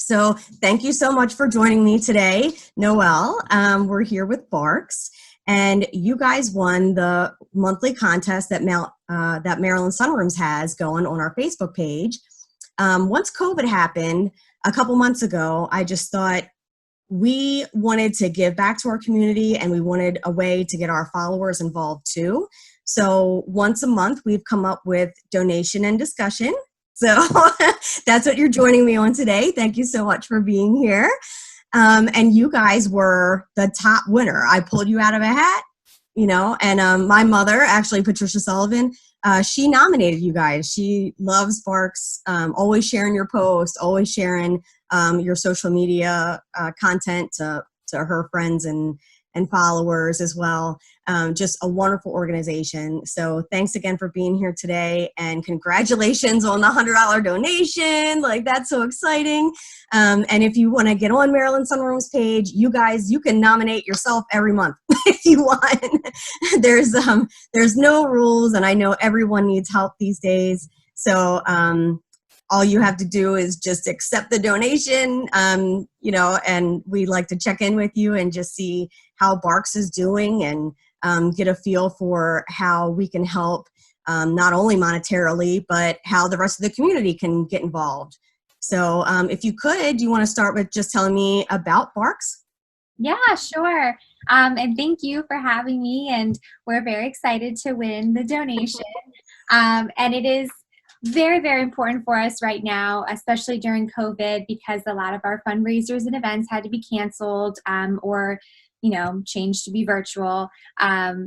So thank you so much for joining me today, Noelle. We're here with BARCS, and you guys won the monthly contest that Maryland Sunrooms has going on our Facebook page. Once COVID happened a couple months ago, I just thought we wanted to give back to our community, and we wanted a way to get our followers involved too. So once a month, we've come up with donation and discussion. So that's what you're joining me on today. Thank you so much for being here. And you guys were the top winner. I pulled you out of a hat, and my mother, actually, Patricia Sullivan, she nominated you guys. She loves BARCS, always sharing your posts, always sharing your social media content to her friends and followers as well. Just a wonderful organization. So thanks again for being here today, and congratulations on the $100 donation. Like, that's so exciting. And if you want to get on Maryland Sunrooms page, you can nominate yourself every month if you want. There's no rules, and I know everyone needs help these days. So all you have to do is just accept the donation, and we like to check in with you and just see how BARCS is doing, and get a feel for how we can help, not only monetarily, but how the rest of the community can get involved. So if you could, do you want to start with just telling me about BARCS? Yeah, sure. And thank you for having me. And we're very excited to win the donation. And it is very, very important for us right now, especially during COVID, because a lot of our fundraisers and events had to be canceled or changed to be virtual.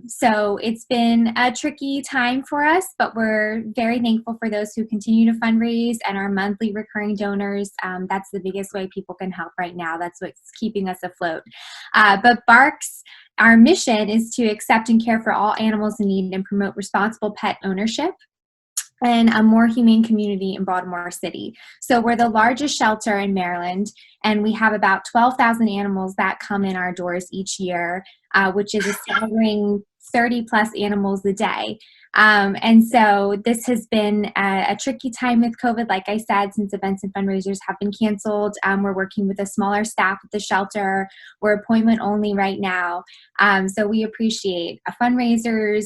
So it's been a tricky time for us, but we're very thankful for those who continue to fundraise and our monthly recurring donors. That's the biggest way people can help right now. That's what's keeping us afloat. But BARCS, our mission is to accept and care for all animals in need and promote responsible pet ownership and a more humane community in Baltimore City. So we're the largest shelter in Maryland, and we have about 12,000 animals that come in our doors each year, which is a staggering 30 plus animals a day. And so this has been a tricky time with COVID, like I said, since events and fundraisers have been canceled. We're working with a smaller staff at the shelter. We're appointment only right now. So we appreciate fundraisers.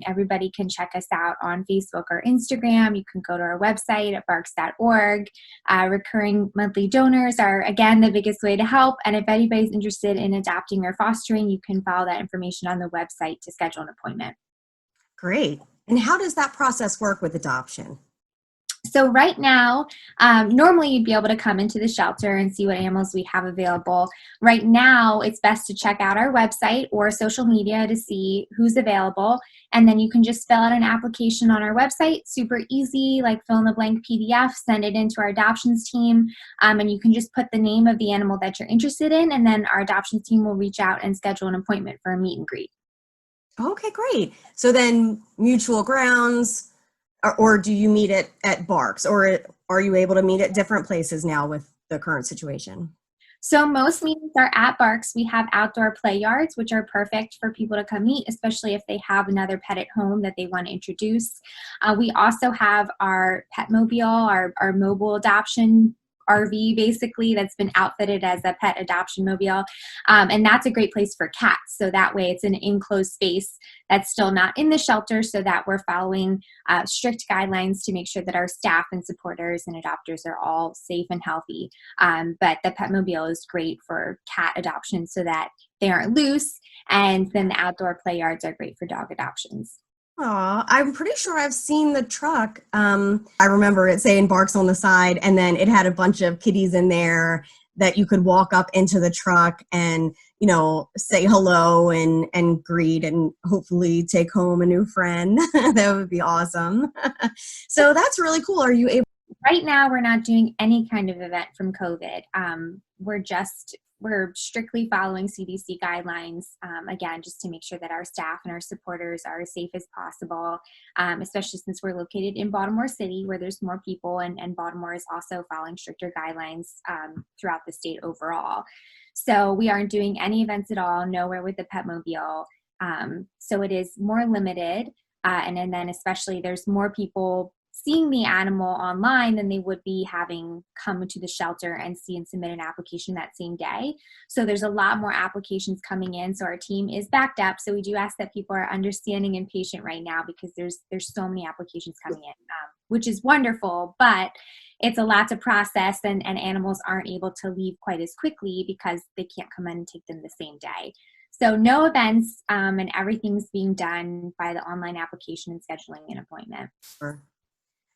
Everybody can check us out on Facebook or Instagram. You can go to our website at barks.org. Recurring monthly donors are, again, the biggest way to help. And if anybody's interested in adopting or fostering, you can follow that information on the website to schedule an appointment. Great. And how does that process work with adoption? So right now, normally you'd be able to come into the shelter and see what animals we have available. Right now, it's best to check out our website or social media to see who's available. And then you can just fill out an application on our website. Super easy, like fill in the blank PDF, send it into our adoptions team. And you can just put the name of the animal that you're interested in. And then our adoptions team will reach out and schedule an appointment for a meet and greet. Okay, great. So then mutual grounds, or do you meet at BARCS, or are you able to meet at different places now with the current situation? So most meetings are at BARCS. We have outdoor play yards, which are perfect for people to come meet, especially if they have another pet at home that they want to introduce. We also have our pet mobile, our mobile adoption RV, basically, that's been outfitted as a pet adoption mobile. And that's a great place for cats. So that way it's an enclosed space that's still not in the shelter, so that we're following strict guidelines to make sure that our staff and supporters and adopters are all safe and healthy. But the pet mobile is great for cat adoption so that they aren't loose. And then the outdoor play yards are great for dog adoptions. Aw, I'm pretty sure I've seen the truck. I remember it saying BARCS on the side, and then it had a bunch of kitties in there that you could walk up into the truck and, say hello and greet, and hopefully take home a new friend. That would be awesome. So that's really cool. Are you able? Right now, we're not doing any kind of event from COVID. We're strictly following CDC guidelines, again, just to make sure that our staff and our supporters are as safe as possible, especially since we're located in Baltimore City, where there's more people, and Baltimore is also following stricter guidelines throughout the state overall. So we aren't doing any events at all, nowhere with the Petmobile. So it is more limited, and then especially there's more people seeing the animal online than they would be having come to the shelter and see and submit an application that same day. So there's a lot more applications coming in. So our team is backed up. So we do ask that people are understanding and patient right now, because there's so many applications coming in, which is wonderful, but it's a lot to process, and animals aren't able to leave quite as quickly because they can't come in and take them the same day. So no events, and everything's being done by the online application and scheduling an appointment. Sure.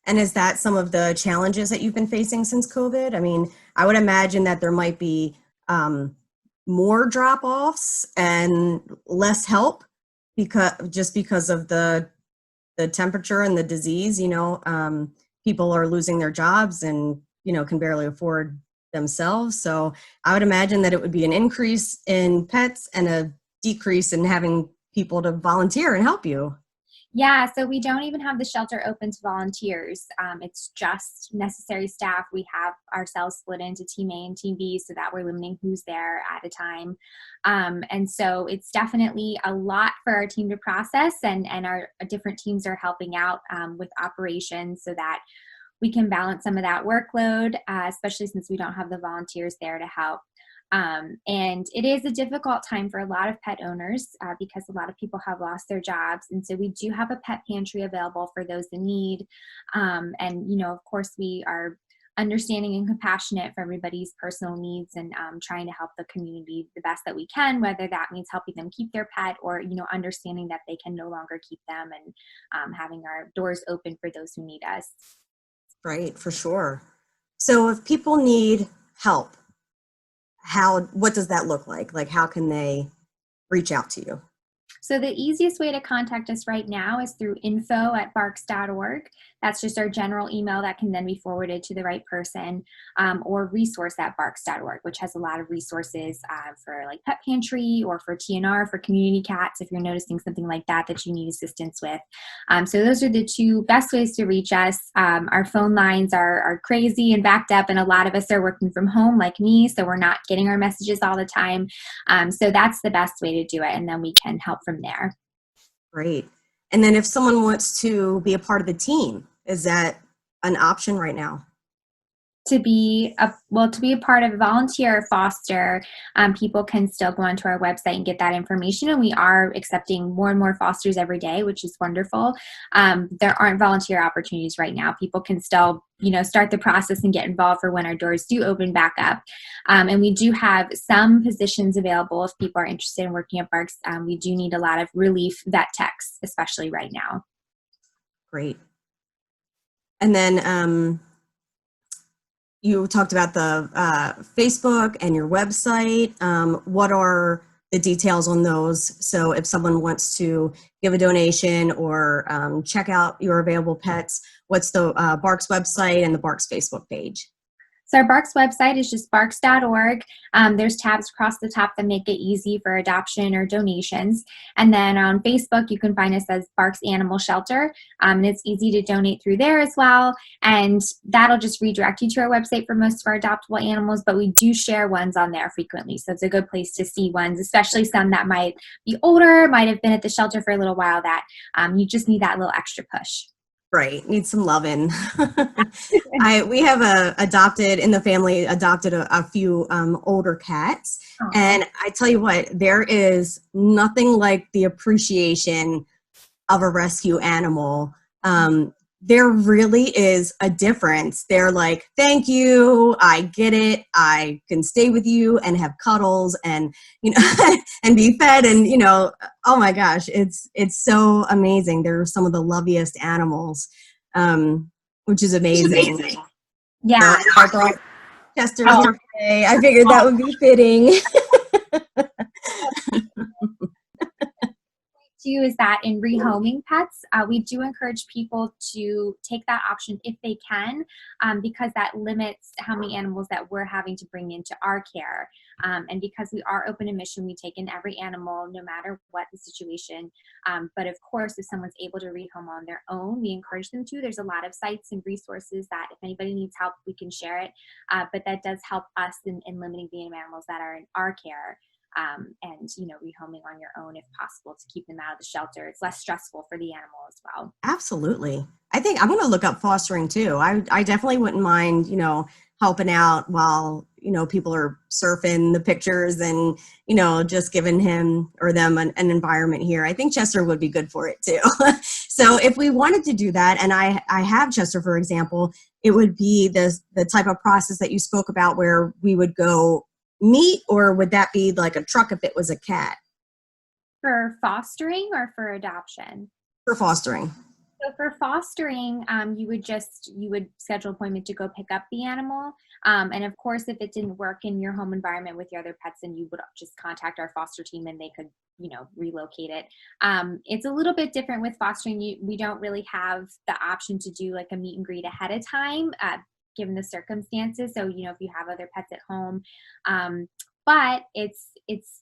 And is that some of the challenges that you've been facing since COVID? I mean, I would imagine that there might be more drop-offs and less help because of the temperature and the disease. People are losing their jobs and can barely afford themselves. So I would imagine that it would be an increase in pets and a decrease in having people to volunteer and help you. Yeah, so we don't even have the shelter open to volunteers. It's just necessary staff. We have ourselves split into Team A and Team B so that we're limiting who's there at a time. And so it's definitely a lot for our team to process, and our different teams are helping out with operations so that we can balance some of that workload, especially since we don't have the volunteers there to help. And it is a difficult time for a lot of pet owners because a lot of people have lost their jobs. And so we do have a pet pantry available for those in need. And, of course, we are understanding and compassionate for everybody's personal needs, and trying to help the community the best that we can, whether that means helping them keep their pet or, understanding that they can no longer keep them, and having our doors open for those who need us. Right, for sure. So if people need help, what does that look like? Like, how can they reach out to you? So the easiest way to contact us right now is through info@barks.org. That's just our general email that can then be forwarded to the right person, or resource@barks.org, which has a lot of resources for like pet pantry or for TNR, for community cats, if you're noticing something like that you need assistance with. So those are the two best ways to reach us. Our phone lines are crazy and backed up, and a lot of us are working from home like me, so we're not getting our messages all the time. So that's the best way to do it, and then we can help from there. Great. And then if someone wants to be a part of the team, is that an option right now? To be a part of a volunteer or foster, people can still go onto our website and get that information. And we are accepting more and more fosters every day, which is wonderful. There aren't volunteer opportunities right now. People can still, start the process and get involved for when our doors do open back up. And we do have some positions available if people are interested in working at BARCS. We do need a lot of relief vet techs, especially right now. Great. And then, you talked about the Facebook and your website. What are the details on those? So if someone wants to give a donation or check out your available pets, what's the BARCS website and the BARCS Facebook page? So our BARCS website is just barks.org. There's tabs across the top that make it easy for adoption or donations. And then on Facebook, you can find us as BARCS Animal Shelter. And it's easy to donate through there as well. And that'll just redirect you to our website for most of our adoptable animals, but we do share ones on there frequently. So it's a good place to see ones, especially some that might be older, might have been at the shelter for a little while, that you just need that little extra push. Right, need some loving. We have adopted a few older cats. Aww. And I tell you what, there is nothing like the appreciation of a rescue animal. There really is a difference. They're like, thank you, I get it, I can stay with you and have cuddles and and be fed, and oh my gosh, it's so amazing. They're some of the loveliest animals, which is amazing. Yeah. Chester's here today. I figured that would be fitting. Too is that in rehoming pets, we do encourage people to take that option if they can, because that limits how many animals that we're having to bring into our care. And because we are open admission, we take in every animal no matter what the situation. But of course, if someone's able to rehome on their own, we encourage them to. There's a lot of sites and resources that if anybody needs help, we can share it. But that does help us in limiting the animals that are in our care. And rehoming on your own if possible to keep them out of the shelter. It's less stressful for the animal as well. Absolutely. I think I'm going to look up fostering too. I definitely wouldn't mind, helping out while, people are surfing the pictures and, just giving him or them an environment here. I think Chester would be good for it too. So if we wanted to do that, and I have Chester, for example, it would be the type of process that you spoke about where we would go meet, or would that be like a truck if it was a cat? For fostering or for adoption? For fostering. So for fostering, you would schedule an appointment to go pick up the animal. And of course, if it didn't work in your home environment with your other pets, then you would just contact our foster team and they could, relocate it. It's a little bit different with fostering. We don't really have the option to do like a meet and greet ahead of time, given the circumstances. So, if you have other pets at home, but it's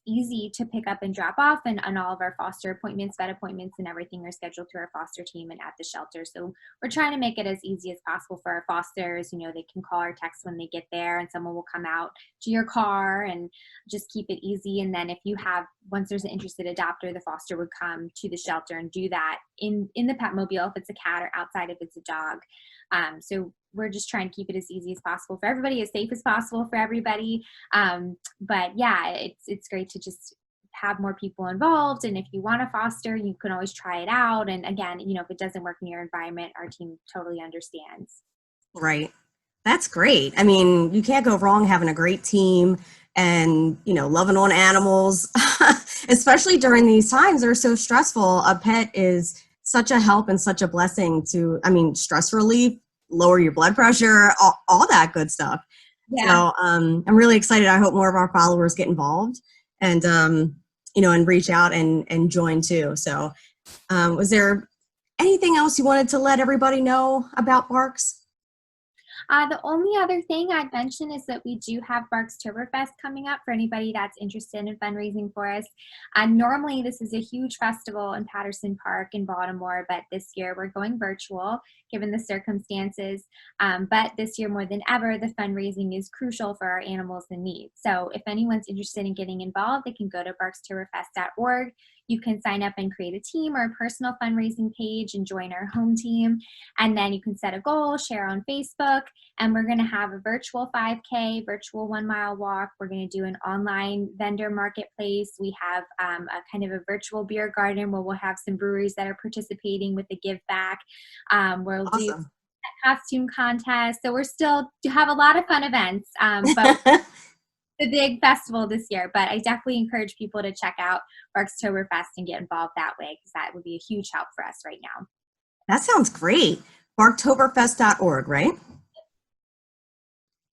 easy to pick up and drop off, and all of our foster appointments, vet appointments, and everything are scheduled through our foster team and at the shelter. So we're trying to make it as easy as possible for our fosters. They can call or text when they get there, and someone will come out to your car and just keep it easy. And then once there's an interested adopter, the foster would come to the shelter and do that in the pet mobile if it's a cat, or outside if it's a dog. So we're just trying to keep it as easy as possible for everybody, as safe as possible for everybody. But yeah, it's great to just have more people involved. And if you want to foster, you can always try it out. And again, if it doesn't work in your environment, our team totally understands. Right. That's great. I mean, you can't go wrong having a great team and, loving on animals, especially during these times. They're so stressful. A pet is such a help and such a blessing to, stress relief, lower your blood pressure, all that good stuff. Yeah. So I'm really excited. I hope more of our followers get involved and, and reach out and join too. So was there anything else you wanted to let everybody know about BARCS? The only other thing I'd mention is that we do have Barktoberfest coming up for anybody that's interested in fundraising for us. Normally, this is a huge festival in Patterson Park in Baltimore, but this year we're going virtual given the circumstances. But this year more than ever, the fundraising is crucial for our animals in need. So if anyone's interested in getting involved, they can go to barktoberfest.org. You can sign up and create a team or a personal fundraising page and join our home team. And then you can set a goal, share on Facebook, and we're going to have a virtual 5K, virtual 1 mile walk. We're going to do an online vendor marketplace. We have a kind of a virtual beer garden where we'll have some breweries that are participating with the give back. We'll do a costume contest. So we're still to have a lot of fun events, but the big festival this year. But I definitely encourage people to check out Barktoberfest and get involved that way, because that would be a huge help for us right now. That sounds great. Barktoberfest.org, right?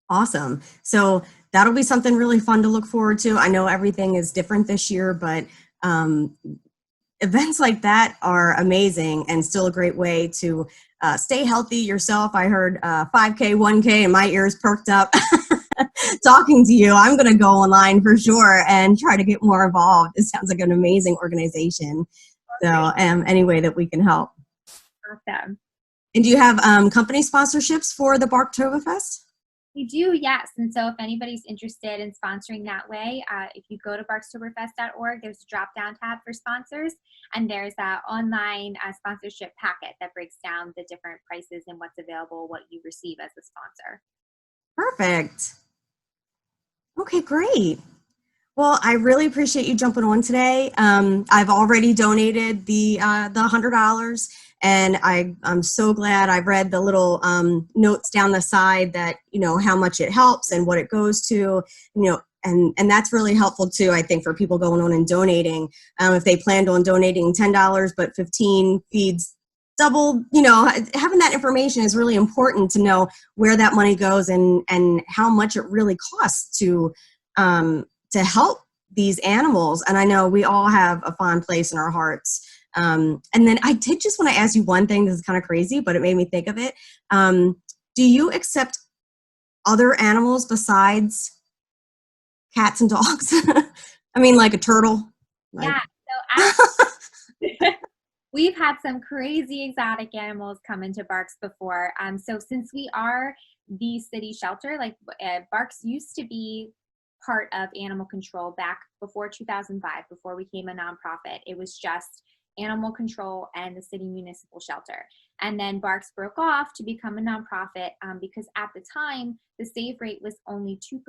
Awesome. So that'll be something really fun to look forward to. I know everything is different this year, but events like that are amazing and still a great way to stay healthy yourself. I heard 5K, 1K, and my ears perked up talking to you. I'm going to go online for sure and try to get more involved. It sounds like an amazing organization. So any way that we can help. Awesome. And do you have company sponsorships for the Barktoberfest? We do, yes. And so if anybody's interested in sponsoring that way, if you go to barktoberfest.org, there's a drop-down tab for sponsors, and there's an online sponsorship packet that breaks down the different prices and what's available, what you receive as a sponsor. Perfect. Okay, great. Well, I really appreciate you jumping on today. I've already donated the $100. And I'm so glad. I've read the little notes down the side that, how much it helps and what it goes to, and that's really helpful too, I think, for people going on and donating. If they planned on donating $10, but 15 feeds double, having that information is really important to know where that money goes and how much it really costs to help these animals. And I know we all have a fond place in our hearts. And then I did just want to ask you one thing. This is kind of crazy, but it made me think of it. Do you accept other animals besides cats and dogs? I mean, like a turtle? Yeah. So actually, we've had some crazy exotic animals come into BARCS before. So since we are the city shelter, like BARCS used to be part of animal control back before 2005, before we became a nonprofit. It was just animal control and the city municipal shelter. And then BARCS broke off to become a nonprofit because at the time, the save rate was only 2%,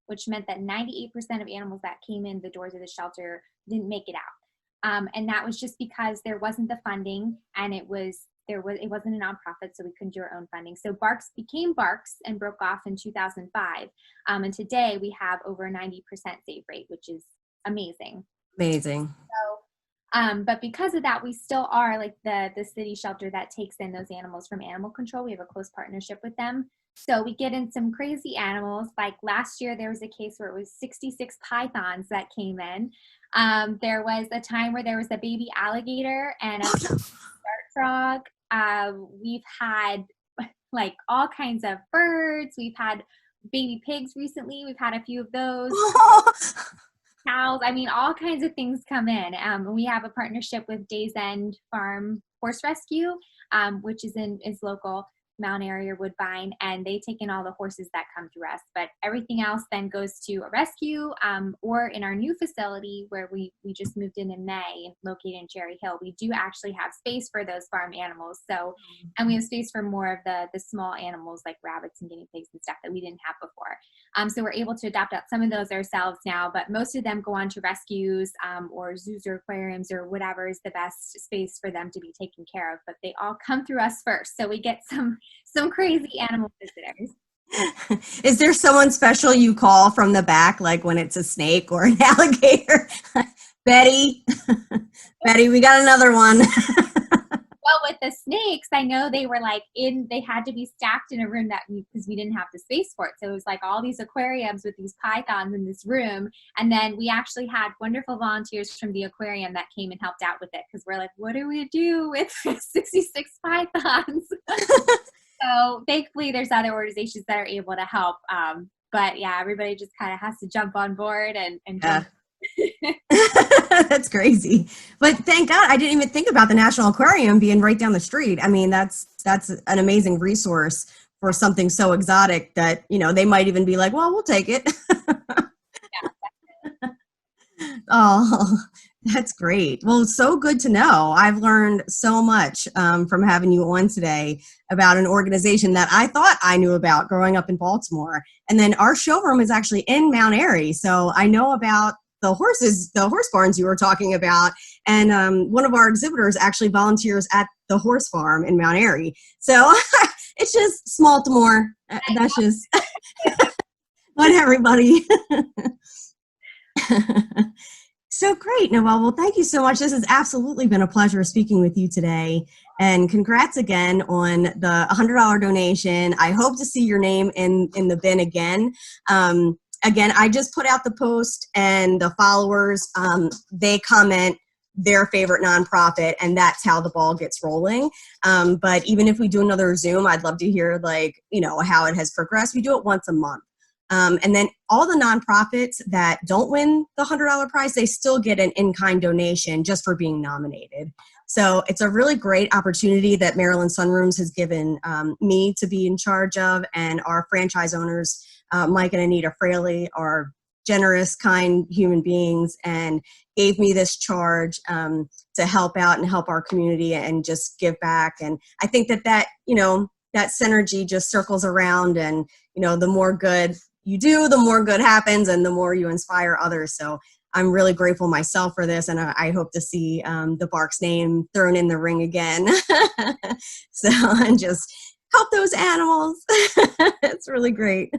which meant that 98% of animals that came in the doors of the shelter didn't make it out. And that was just because there wasn't the funding, and it wasn't a nonprofit, so we couldn't do our own funding. So BARCS became BARCS and broke off in 2005. And today we have over a 90% save rate, which is amazing. Amazing. So, but because of that, we still are like the city shelter that takes in those animals from animal control. We have a close partnership with them. So we get in some crazy animals. Like last year, there was a case where it was 66 pythons that came in. There was a time where there was a baby alligator and a dart frog. We've had like all kinds of birds. We've had baby pigs recently. We've had a few of those. Cows. I mean, all kinds of things come in. We have a partnership with Days End Farm Horse Rescue, which is local, Mount Airy or Woodbine, and they take in all the horses that come through us. But everything else then goes to a rescue, or in our new facility where we just moved in May, located in Cherry Hill. We do actually have space for those farm animals. So, and we have space for more of the small animals like rabbits and guinea pigs and stuff that we didn't have before. So we're able to adopt out some of those ourselves now, but most of them go on to rescues or zoos or aquariums or whatever is the best space for them to be taken care of. But they all come through us first. So we get some crazy animal visitors. Is there someone special you call from the back, like when it's a snake or an alligator? Betty, Betty, we got another one. Well, with the snakes, I know they were like they had to be stacked in a room because we didn't have the space for it. So it was like all these aquariums with these pythons in this room. And then we actually had wonderful volunteers from the aquarium that came and helped out with it, because we're like, what do we do with 66 pythons? So thankfully there's other organizations that are able to help. But yeah, everybody just kind of has to jump on board and jump. That's crazy. But thank God I didn't even think about the National Aquarium being right down the street. I mean, that's an amazing resource for something so exotic that, they might even be like, well, we'll take it. Oh, that's great. Well, it's so good to know. I've learned so much from having you on today about an organization that I thought I knew about growing up in Baltimore. And then our showroom is actually in Mount Airy. So I know about the horse barns you were talking about. And one of our exhibitors actually volunteers at the horse farm in Mount Airy. So it's just Baltimore. That's just what everybody. So great, Noelle. Well, thank you so much. This has absolutely been a pleasure speaking with you today. And congrats again on the $100 donation. I hope to see your name in the bin again. Again, I just put out the post, and the followers, they comment their favorite nonprofit, and that's how the ball gets rolling. But even if we do another Zoom, I'd love to hear how it has progressed. We do it once a month. And then all the nonprofits that don't win the $100 prize, they still get an in-kind donation just for being nominated. So it's a really great opportunity that Maryland Sunrooms has given me to be in charge of, and our franchise owners, Mike and Anita Fraley, are generous, kind human beings, and gave me this charge to help out and help our community and just give back. And I think that synergy just circles around, and the more good you do, the more good happens, and the more you inspire others. So I'm really grateful myself for this, and I hope to see the BARCS name thrown in the ring again. So, and just help those animals. It's really great.